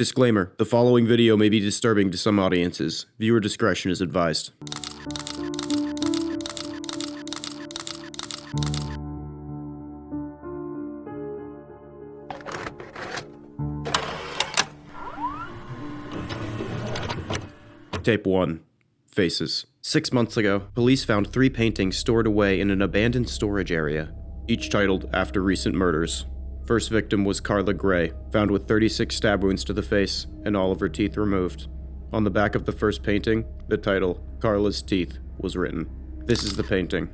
Disclaimer, the following video may be disturbing to some audiences. Viewer discretion is advised. Tape 1. Faces. 6 months ago, police found 3 paintings stored away in an abandoned storage area, each titled after recent murders. First victim was Karla Gray, found with 36 stab wounds to the face and all of her teeth removed. On the back of the first painting, the title, Karla's Teeth, was written. This is the painting.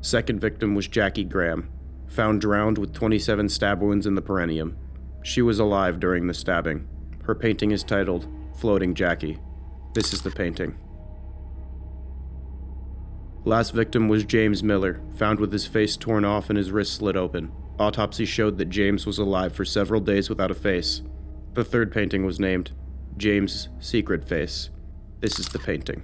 Second victim was Jackie Graham, found drowned with 27 stab wounds in the perineum. She was alive during the stabbing. Her painting is titled, Floating Jackie. This is the painting. Last victim was James Miller, found with his face torn off and his wrist slit open. Autopsy showed that James was alive for several days without a face. The third painting was named James' Secret Face. This is the painting.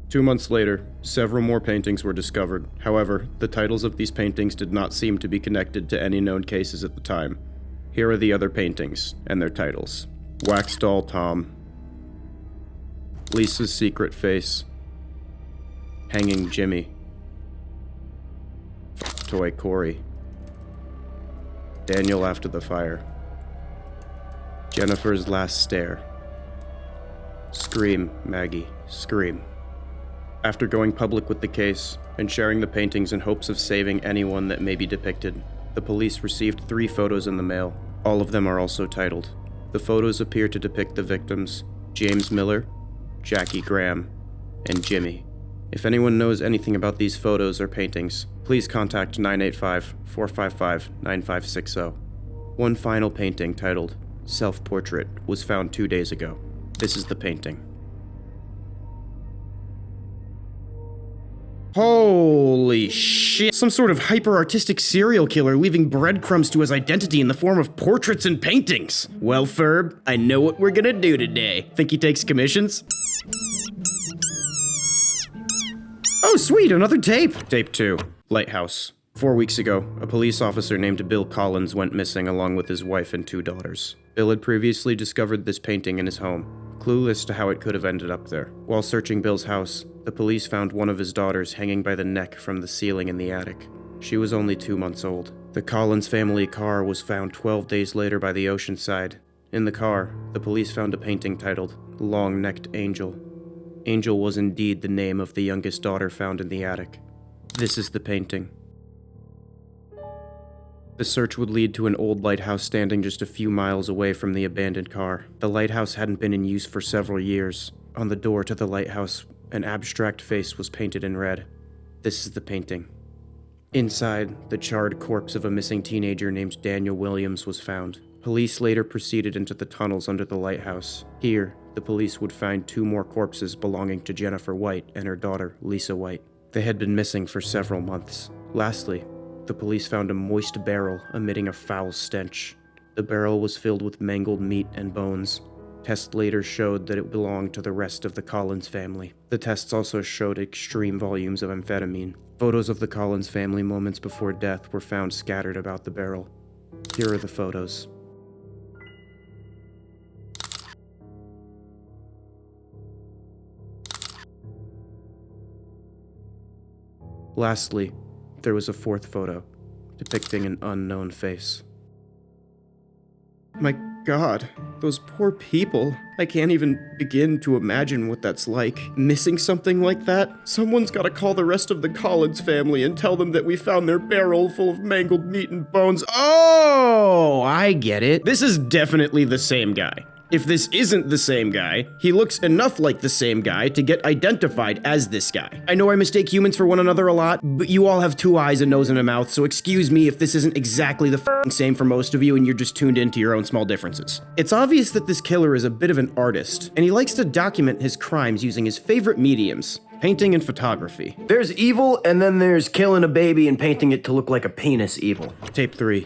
2 months later, several more paintings were discovered. However, the titles of these paintings did not seem to be connected to any known cases at the time. Here are the other paintings and their titles. Wax Doll Tom, Lisa's Secret Face, Hanging Jimmy, Toy Corey, Daniel After the Fire, Jennifer's Last Stare, Scream, Maggie, Scream. After going public with the case and sharing the paintings in hopes of saving anyone that may be depicted, the police received 3 photos in the mail. All of them are also titled. The photos appear to depict the victims, James Miller, Jackie Graham, and Jimmy. If anyone knows anything about these photos or paintings, please contact 985-455-9560. One final painting titled Self-Portrait was found 2 days ago. This is the painting. Holy shit! Some sort of hyper-artistic serial killer leaving breadcrumbs to his identity in the form of portraits and paintings! Well, Ferb, I know what we're gonna do today. Think he takes commissions? Oh, sweet, another tape! Tape 2. Lighthouse. 4 weeks ago, a police officer named Bill Collins went missing along with his wife and 2 daughters. Bill had previously discovered this painting in his home, clueless to how it could have ended up there. While searching Bill's house, the police found one of his daughters hanging by the neck from the ceiling in the attic. She was only 2 months old. The Collins family car was found 12 days later by the ocean side. In the car, the police found a painting titled Long-Necked Angel. Angel was indeed the name of the youngest daughter found in the attic. This is the painting. The search would lead to an old lighthouse standing just a few miles away from the abandoned car. The lighthouse hadn't been in use for several years. On the door to the lighthouse, an abstract face was painted in red. This is the painting. Inside, the charred corpse of a missing teenager named Daniel Williams was found. Police later proceeded into the tunnels under the lighthouse. Here, the police would find 2 more corpses belonging to Jennifer White and her daughter, Lisa White. They had been missing for several months. Lastly, the police found a moist barrel emitting a foul stench. The barrel was filled with mangled meat and bones. Tests later showed that it belonged to the rest of the Collins family. The tests also showed extreme volumes of amphetamine. Photos of the Collins family moments before death were found scattered about the barrel. Here are the photos. Lastly, there was a 4th photo, depicting an unknown face. My God, those poor people. I can't even begin to imagine what that's like. Missing something like that? Someone's gotta call the rest of the Collins family and tell them that we found their barrel full of mangled meat and bones. Oh, I get it. This is definitely the same guy. If this isn't the same guy, he looks enough like the same guy to get identified as this guy. I know I mistake humans for one another a lot, but you all have 2 eyes, a nose, and a mouth, so excuse me if this isn't exactly the same for most of you and you're just tuned into your own small differences. It's obvious that this killer is a bit of an artist, and he likes to document his crimes using his favorite mediums, painting and photography. There's evil, and then there's killing a baby and painting it to look like a penis evil. Tape 3.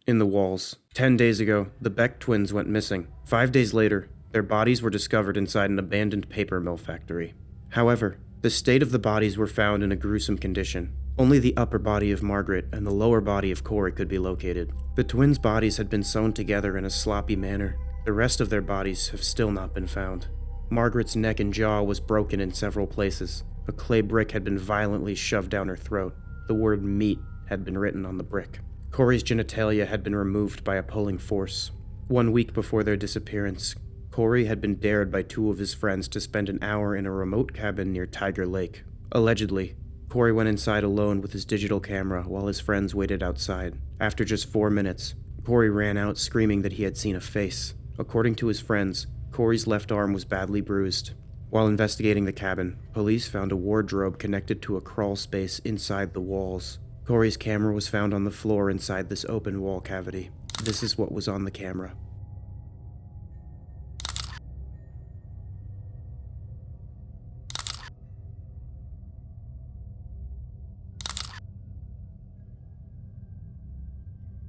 In the walls. 10 days ago, the Beck twins went missing. 5 days later, their bodies were discovered inside an abandoned paper mill factory. However, the state of the bodies were found in a gruesome condition. Only the upper body of Margaret and the lower body of Corey could be located. The twins' bodies had been sewn together in a sloppy manner. The rest of their bodies have still not been found. Margaret's neck and jaw was broken in several places. A clay brick had been violently shoved down her throat. The word meat had been written on the brick. Corey's genitalia had been removed by a pulling force. 1 week before their disappearance, Corey had been dared by 2 of his friends to spend an hour in a remote cabin near Tiger Lake. Allegedly, Corey went inside alone with his digital camera while his friends waited outside. After just 4 minutes, Corey ran out screaming that he had seen a face. According to his friends, Corey's left arm was badly bruised. While investigating the cabin, police found a wardrobe connected to a crawl space inside the walls. Corey's camera was found on the floor inside this open wall cavity. This is what was on the camera.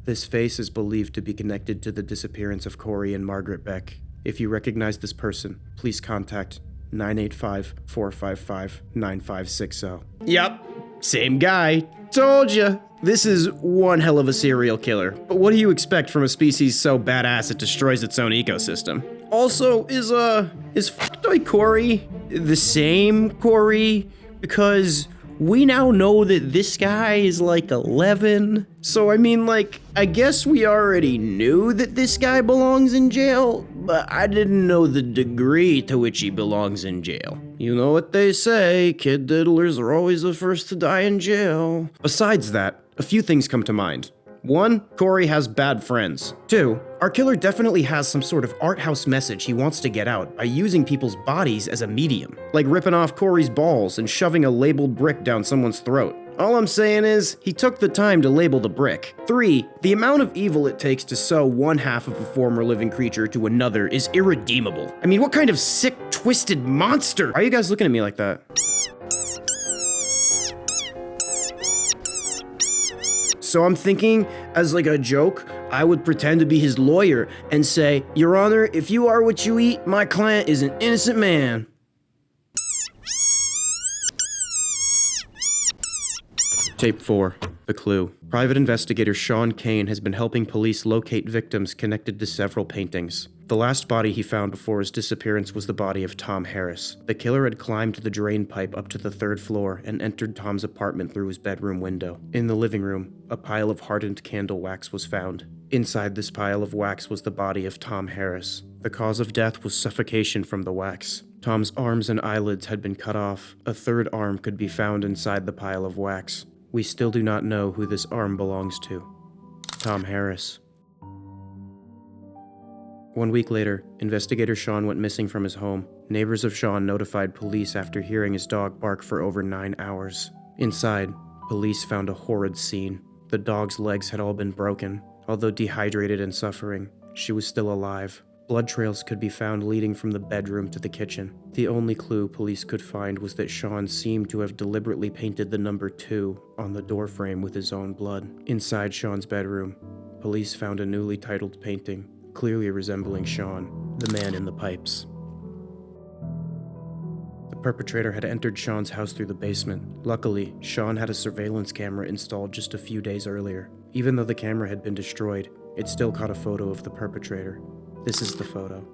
This face is believed to be connected to the disappearance of Corey and Margaret Beck. If you recognize this person, please contact 985-455-9560. Yep, same guy. Told ya. This is one hell of a serial killer, but what do you expect from a species so badass it destroys its own ecosystem? Also, is Fucktoy Corey the same Corey? Because we now know that this guy is like 11. So I mean, like, I guess we already knew that this guy belongs in jail, but I didn't know the degree to which he belongs in jail. You know what they say, kid diddlers are always the first to die in jail. Besides that, a few things come to mind. 1, Corey has bad friends. 2, our killer definitely has some sort of art house message he wants to get out by using people's bodies as a medium, like ripping off Corey's balls and shoving a labeled brick down someone's throat. All I'm saying is, he took the time to label the brick. 3, the amount of evil it takes to sew one half of a former living creature to another is irredeemable. I mean, what kind of sick, twisted monster? Why are you guys looking at me like that? So I'm thinking, as like a joke, I would pretend to be his lawyer and say, Your Honor, if you are what you eat, my client is an innocent man. Tape 4. The clue. Private investigator Sean Kane has been helping police locate victims connected to several paintings. The last body he found before his disappearance was the body of Tom Harris. The killer had climbed the drain pipe up to the 3rd floor and entered Tom's apartment through his bedroom window. In the living room, a pile of hardened candle wax was found. Inside this pile of wax was the body of Tom Harris. The cause of death was suffocation from the wax. Tom's arms and eyelids had been cut off. A 3rd arm could be found inside the pile of wax. We still do not know who this arm belongs to. Tom Harris. 1 week later, investigator Sean went missing from his home. Neighbors of Sean notified police after hearing his dog bark for over 9 hours. Inside, police found a horrid scene. The dog's legs had all been broken. Although dehydrated and suffering, she was still alive. Blood trails could be found leading from the bedroom to the kitchen. The only clue police could find was that Sean seemed to have deliberately painted the number 2 on the doorframe with his own blood. Inside Sean's bedroom, police found a newly titled painting, clearly resembling Sean, the man in the pipes. The perpetrator had entered Sean's house through the basement. Luckily, Sean had a surveillance camera installed just a few days earlier. Even though the camera had been destroyed, it still caught a photo of the perpetrator. This is the photo.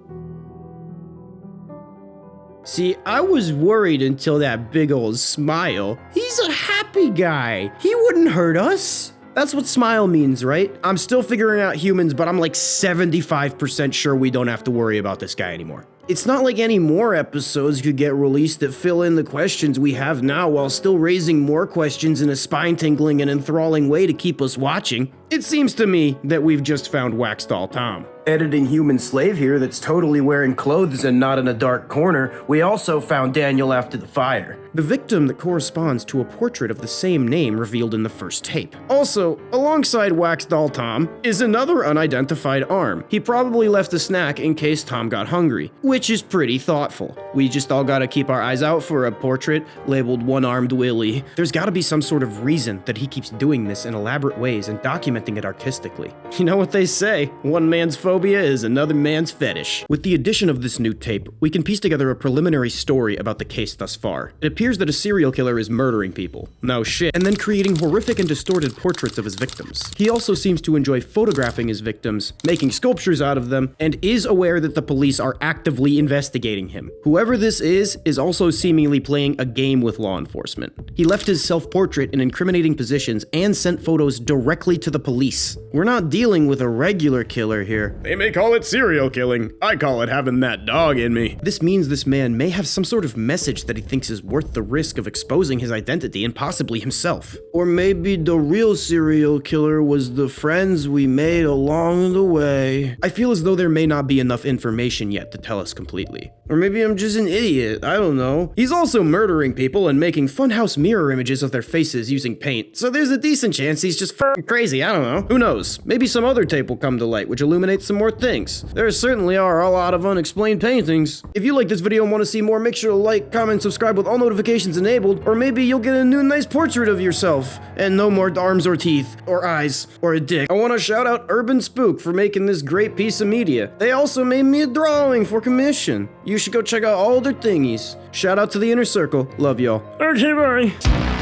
See, I was worried until that big old smile. He's a happy guy. He wouldn't hurt us. That's what smile means, right? I'm still figuring out humans, but I'm like 75% sure we don't have to worry about this guy anymore. It's not like any more episodes could get released that fill in the questions we have now while still raising more questions in a spine-tingling and enthralling way to keep us watching. It seems to me that we've just found Wax Doll Tom. Editing human slave here that's totally wearing clothes and not in a dark corner. We also found Daniel after the fire, the victim that corresponds to a portrait of the same name revealed in the first tape. Also, alongside Wax Doll Tom is another unidentified arm. He probably left a snack in case Tom got hungry, which is pretty thoughtful. We just all gotta keep our eyes out for a portrait labeled One-Armed Willie. There's gotta be some sort of reason that he keeps doing this in elaborate ways and documenting it artistically. You know what they say, one man's phobia is another man's fetish. With the addition of this new tape, we can piece together a preliminary story about the case thus far. It appears that a serial killer is murdering people, no shit, and then creating horrific and distorted portraits of his victims. He also seems to enjoy photographing his victims, making sculptures out of them, and is aware that the police are actively investigating him. Whoever this is also seemingly playing a game with law enforcement. He left his self-portrait in incriminating positions and sent photos directly to the police. We're not dealing with a regular killer here. They may call it serial killing. I call it having that dog in me. This means this man may have some sort of message that he thinks is worth the risk of exposing his identity and possibly himself. Or maybe the real serial killer was the friends we made along the way. I feel as though there may not be enough information yet to tell us completely. Or maybe I'm just an idiot, I don't know. He's also murdering people and making funhouse mirror images of their faces using paint, so there's a decent chance he's just f***ing crazy, I don't know. Who knows? Maybe some other tape will come to light which illuminates some more things. There certainly are a lot of unexplained paintings. If you like this video and want to see more, make sure to like, comment, subscribe with all notifications enabled, or maybe you'll get a new nice portrait of yourself, and no more arms or teeth, or eyes, or a dick. I want to shout out Urbanspook for making this great piece of media. They also made me a drawing for commission. You should go check out all their thingies. Shout out to the inner circle. Love y'all. Okay, bye.